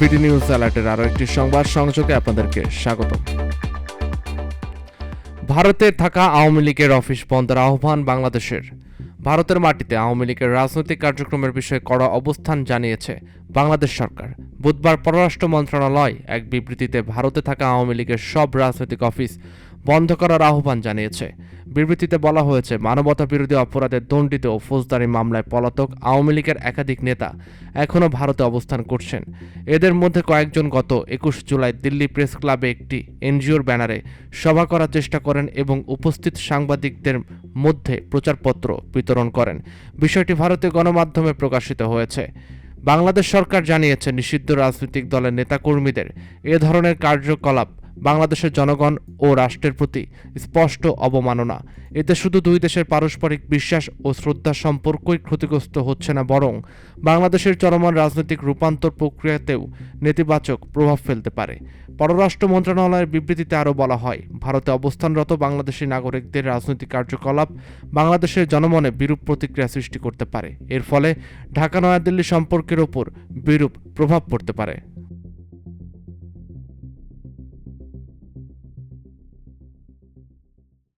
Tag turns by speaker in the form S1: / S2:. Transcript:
S1: BD news অ্যালার্টের আরও একটি সংবাদ সংযোগে আপনাদেরকে স্বাগত। ভারতে থাকা আওয়ামী লীগের অফিস বন্ধের আহ্বান বাংলাদেশের। ভারতের মাটিতে আওয়ামী লীগের রাজনৈতিক কার্যক্রমের বিষয়ে কড়া অবস্থান জানিয়েছে বাংলাদেশ সরকার। বুধবার পররাষ্ট্র মন্ত্রণালয় এক বিবৃতিতে ভারতে থাকা আওয়ামী লীগের সব রাজনৈতিক অফিস বন্ধ করার আহ্বান জানিয়েছে। বিবৃতিতে বলা হয়েছে, মানবতাবিরোধী অপরাধে দণ্ডিত ও ফৌজদারি মামলায় পলাতক আওয়ামী লীগের একাধিক নেতা এখনও ভারতে অবস্থান করছেন। এদের মধ্যে কয়েকজন গত 21 জুলাই দিল্লি প্রেস ক্লাবে একটি এনজিওর ব্যানারে সভা করার চেষ্টা করেন এবং উপস্থিত সাংবাদিকদের মধ্যে প্রচারপত্র বিতরণ করেন। বিষয়টি ভারতীয় গণমাধ্যমে প্রকাশিত হয়েছে। বাংলাদেশ সরকার জানিয়েছে, নিষিদ্ধ রাজনৈতিক দলের নেতাকর্মীদের এ ধরনের কার্যকলাপ বাংলাদেশের জনগণ ও রাষ্ট্রের প্রতি স্পষ্ট অবমাননা। এতে শুধু দুই দেশের পারস্পরিক বিশ্বাস ও শ্রদ্ধার সম্পর্কই ক্ষতিগ্রস্ত হচ্ছে না, বরং বাংলাদেশের চলমান রাজনৈতিক রূপান্তর প্রক্রিয়াতেও নেতিবাচক প্রভাব ফেলতে পারে। পররাষ্ট্র মন্ত্রণালয়ের বিবৃতিতে আরও বলা হয়, ভারতে অবস্থানরত বাংলাদেশি নাগরিকদের রাজনৈতিক কার্যকলাপ বাংলাদেশের জনমনে বিরূপ প্রতিক্রিয়া সৃষ্টি করতে পারে। এর ফলে ঢাকা নয়াদিল্লি সম্পর্কের ওপর বিরূপ প্রভাব পড়তে পারে।